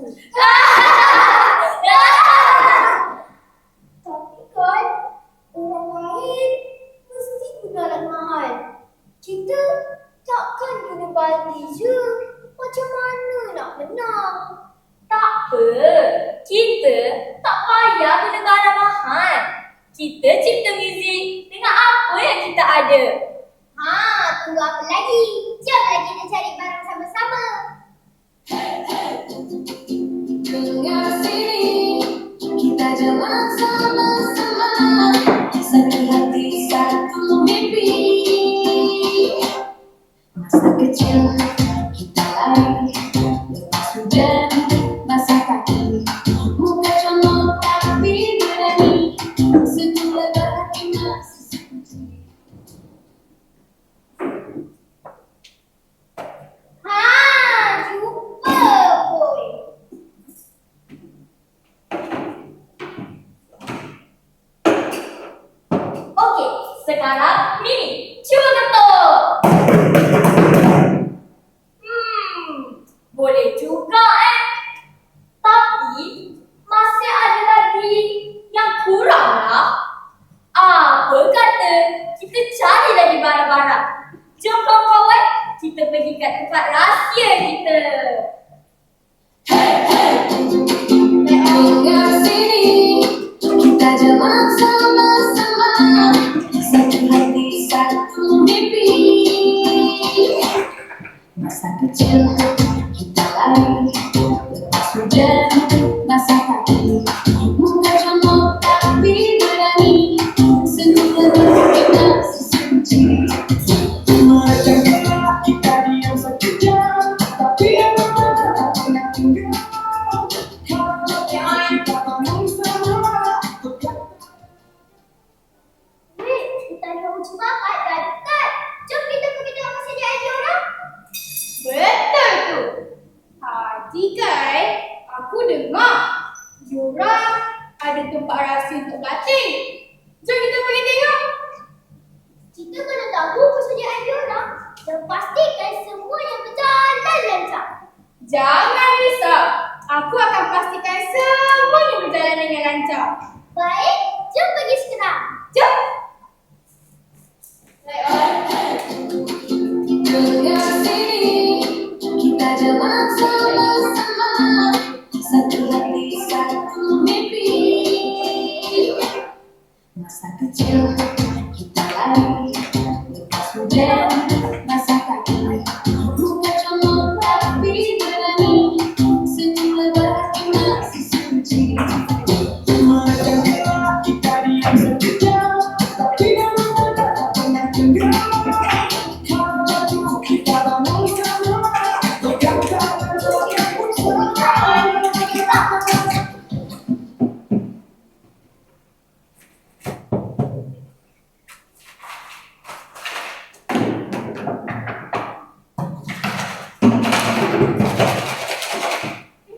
tu. Tapi kan, orang lain mesti guna alat mahal. Kita takkan guna balik je. Macam mana nak menang? Tak apa, kita tak payah guna barang mahal. Kita cipta muzik dengan apa yang kita ada. Tunggu apa lagi? Jomlah kita cari barang sama-sama. Dengar sini, kita jalan sama-sama. Satu hati, satu mimpi. Masa kecil kita lari, lepas hujan basah kaki. Muka comot tapi berani, semula berhati masih suci. Jumpa boy. Okey, sekarang Mini, cuba ketuk. Boleh juga Tapi masih ada lagi yang kurang lah. Apa kata kita cari lagi barang-barang. Jom kawan-kawan, kita pergi kat tempat rahsia kita. Dengar sini, kita jalan sama-sama. Satu hati, satu mimpi. Masa kecil kita lari, lepas hujan basah kaki. Muka comot tapi berani, semula berhati masih suci. Macam kita diam sekejap, tapi yang tak pernah tinggal. Kita ada uji bakat dah dekat. Jom kita pergi tengok masa dia ada orang. Betul tu. Tadi kan aku dengar diorang ada tempat rahsia untuk pelatih. Jom kita pergi tengok. Kita kena tahu persediaan dia orang dan pastikan semua yang berjalan lancar. Jangan risau. Aku akan pastikan semuanya berjalan dengan lancar. Baik, jom pergi sekarang. Jom. Dengar sini, kita jalan sama-sama. Satu hati, satu mimpi. Masa kecil kita lari, lepas hujan basah kaki. Muka comot tapi berani, semula berhati masih suci. Macam kita diam sekejap, tapi yang tak pernah tinggal. Kita bangun sama, tegakkan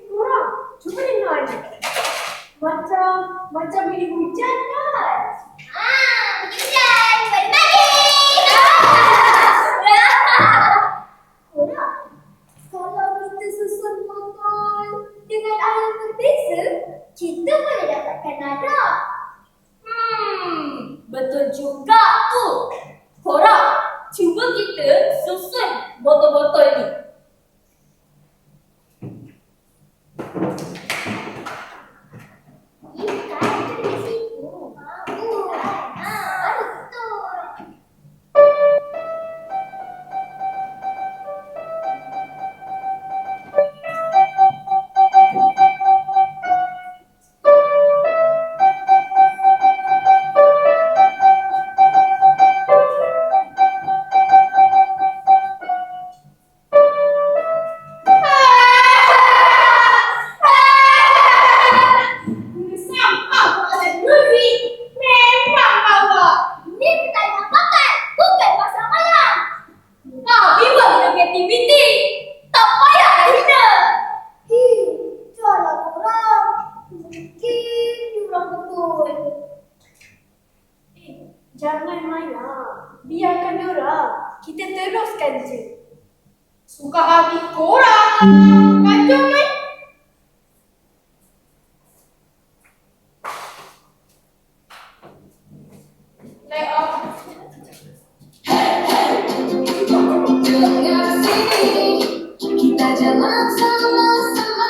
Korang, cuba dengar ni. Macam ini hujan kan? Hujan, berbalik. Korang, kalau kita susun botol dengan air berbeza, kita boleh dapatkan nada. Betul juga tu. Korang, cuba kita susun botol-botol ni. Kita ada di situ. Baru betul. Jangan marah. Biarkan diorang. Kita teruskan je. Suka hati korang. Kacau kan?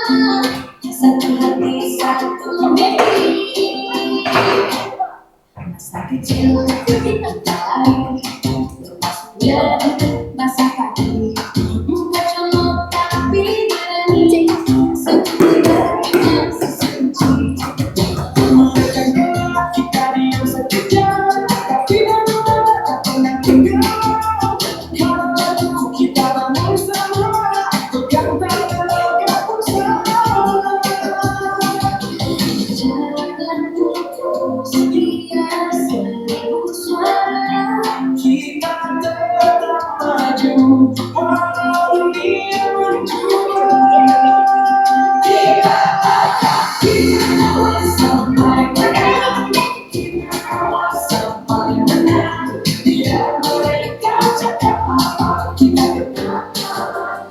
Satu hati satu mimpi. Masa kecil aku dipakai, lepas hujan basah kaki. Muka colok tapi berani, sebulan masih suci. Mereka kita diam sekejap, tapi tak pernah tinggal. Kalau kita bangun semua, pegang tangan bersama. Jangan putus dia seribu suara. Kita tetap maju, walau dunia mencoba. Kita sampai menang, kita sampai menang. Biar mereka cakap apa, kita tetap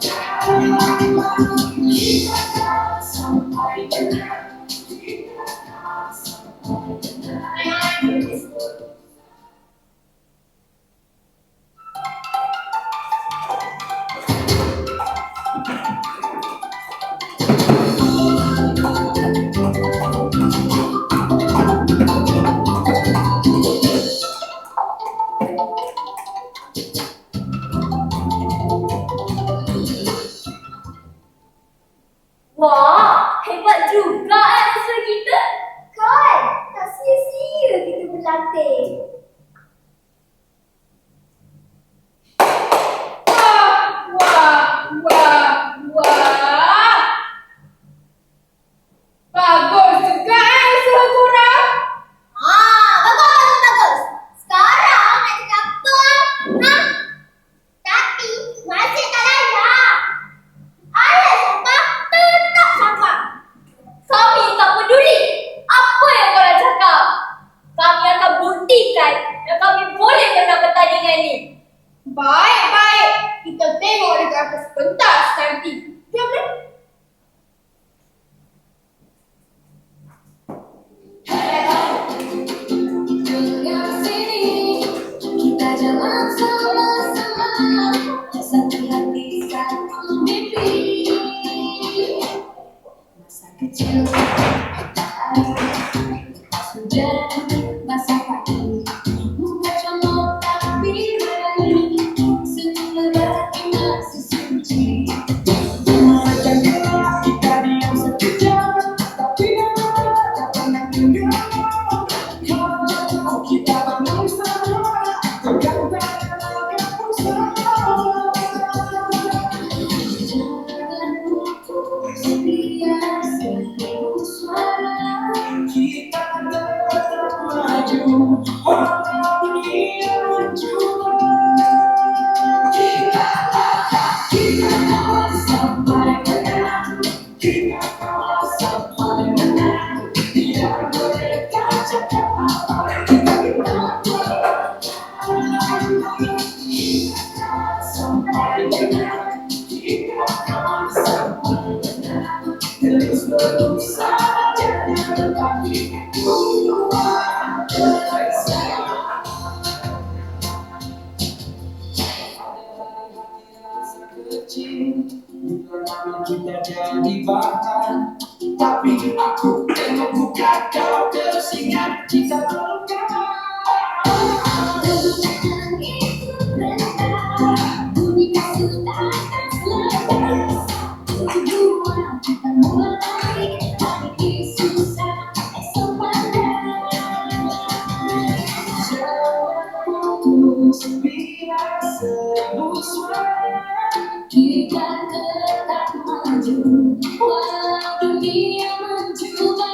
kita sampai menang. Wah, hebat juga siswa kita. Kan, tak sia-sia kita berlatih. Wah. Bagus juga suara korang. Bagus. Sekarang nak cakap betul. Tapi masih tak layak. Alah sampah, tetap sampah. Kami tak peduli apa yang korang cakap. Kami akan buktikan yang kami boleh menang pertandingan ini. Baik. Kita tengok dekat atas pentas nanti. Jom deh. Dengan sini kita jalan sama-sama, satu hati satu mimpi. Masa kecil lepas hujan basah kaki. Muka colok tapi berani, sebulan masih suci. Mereka kita diam sekejap, tapi tak pernah tinggal. Kalau kita bangun semua, pegang tangan bersama. Jangan putus dia seribu suara. Kita tetap maju, walau dunia mencoba. Kita sampai menang, kita sampai menang. Biar mereka cakap apa, kita sampai menang. Kita sampai menang. Terus berusaha jangan kaki buat bersama. Kecil, bukan kita jadi bahan, tapi aku tengok muka kau tersingat kita berkawan. Jangan itu rendah, bunyikan sudah tak selepas. Dua kita mulai, hari ini susah, esok pandai. Jangan putus biar sembuh suara. Kita tetap maju, walau dunia mencoba.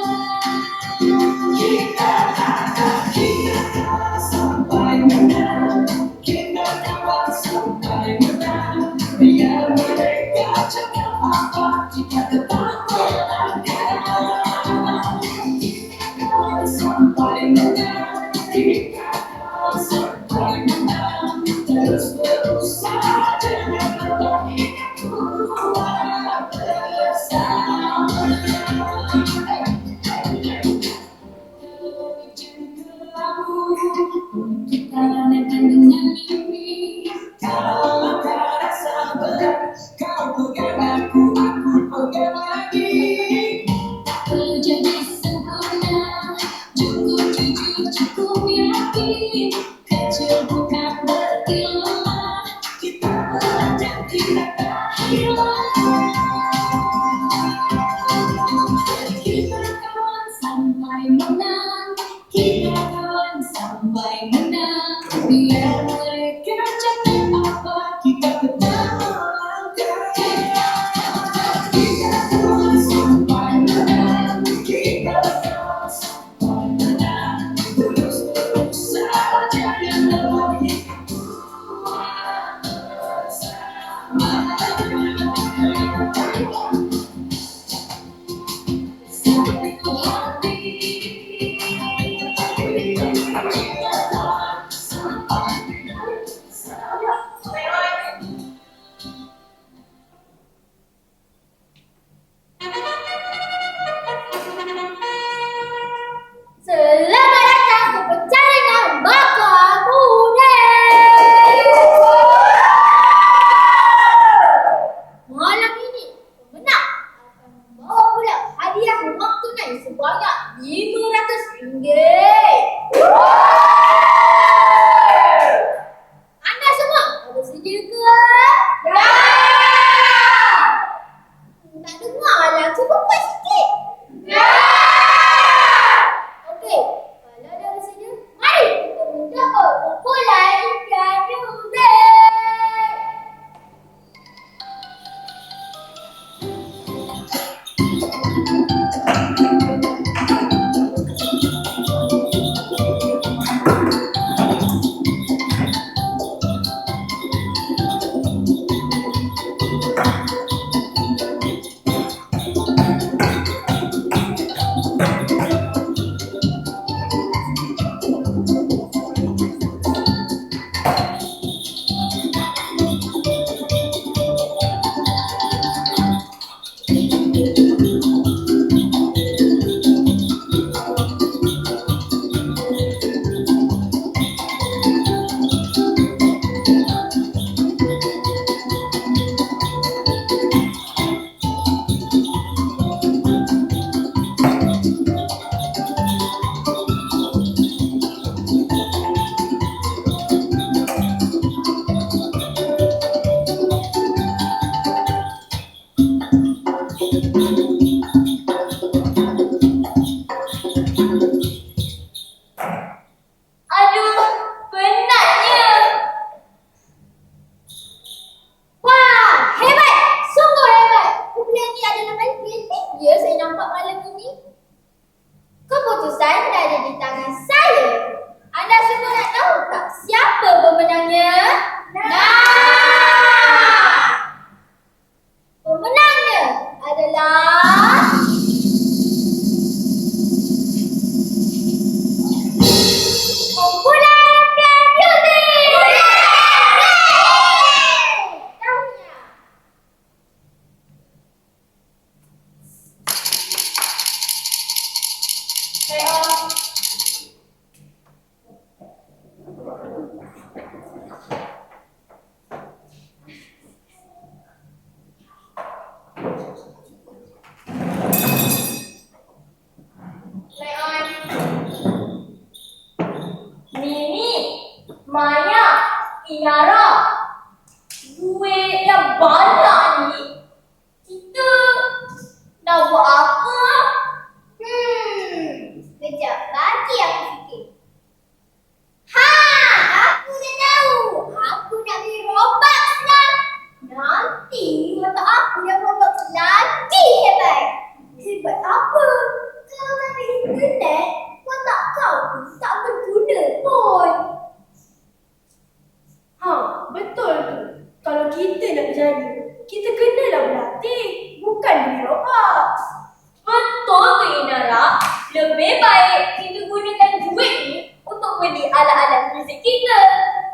RM500. Anda semua ada sedia ke? Ya! Tak dengar lah. Cuba buat sikit. Ya! Okey. Kalau dah bersedia, mari kita mencoba kumpulan piano break. Aduh, penatnya. Wah, hebat! Sungguh hebat! Kumpulan ni adalah paling kreatif ya saya nampak malam ini. Keputusan dah ada di tangan saya. Anda semua nak tahu tak siapa pemenangnya? Pemenangnya adalah kumpulan Pian Music. Tahniah. Mimi, Maya, Inara. Duit yang banyak ni. Kita nak buat apa? Sekejap, bagi aku fikir. Aku dah tahu. Aku nak beli Robux lah. Nanti otak aku dah Robux lagi hebat. Hebat apa? Kalau tak ada internet, otak kau pun tak berguna pun. Ha, betul tu. Kalau kita nak berjaya, kita kenalah berlatih. Bukan beli Robux. Betul ke Inara? Lebih baik kita gunakan duit ni untuk beli alat-alat muzik kita.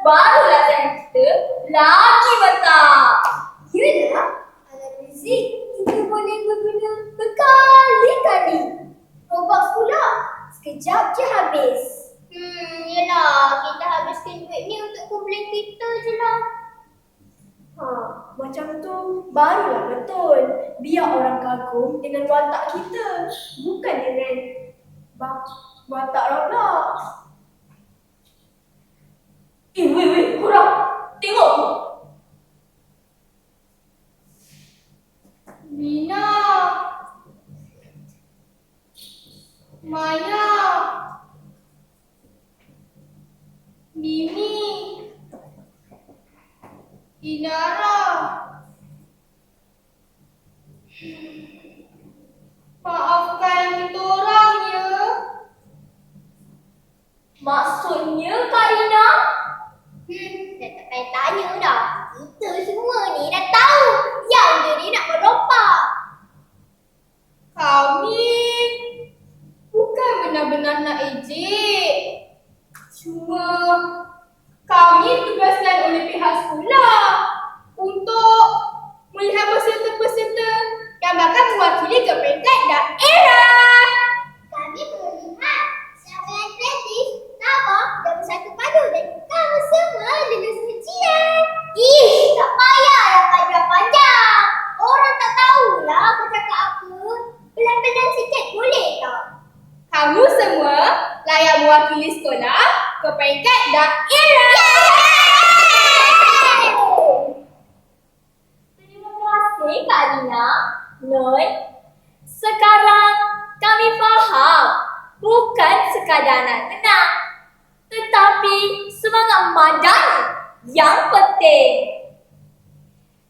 Barulah sayang kita lagi besar. Yalah, alat muzik kita boleh berguna berkali-kali. Robux pula, sekejap je habis. Yelah, kita habiskan duit ni untuk kumpulan kita je lah. Ha, macam tu barulah betul. Biar orang kagum dengan watak kita, bukan dengan watak Roblox. Weh, kurang. Tengok tu. Nina, Maya, Mimi, Inara. Maafkan kita orang ya. Maksudnya Karina? Dah tak payah tanya dah. Kita semua ni dah tahu yang dia ni nak merompak. Kami bukan benar-benar nak ejek. Cuma kami ditugaskan oleh pihak sekolah untuk melihat peserta-peserta yang bakal mewakili ke peringkat daerah. Kami melihat siapa yang kreatif, tabah dan bersatu padu dan kamu semua lulus ujian. Tak payahlah panjang-panjang. Orang tak tahulah apa cakap apa. Pelan-pelan sikit boleh tak? Saya mewakili sekolah ke peringkat daerah. Terima kasih Kak Lina. Nun, sekarang kami faham bukan sekadar nak tenang, tetapi semangat madani yang penting.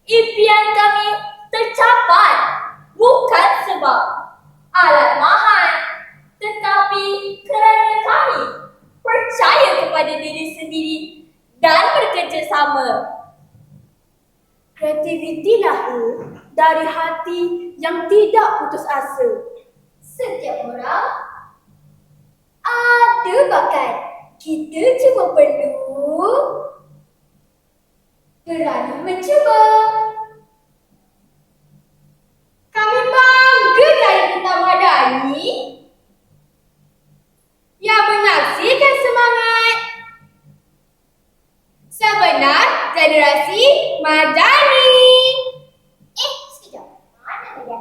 Impian kami tercapai bukan sebab alat mahal, tetapi kerana kami percaya kepada diri sendiri dan bekerjasama. Kreativiti lahir dari hati yang tidak putus asa. Setiap orang ada bakat. Kita cuma perlu berani mencuba. Kami bangga dari kita madani yang menyaksikan semangat sebenar generasi madani. Sekejap. Mana dia?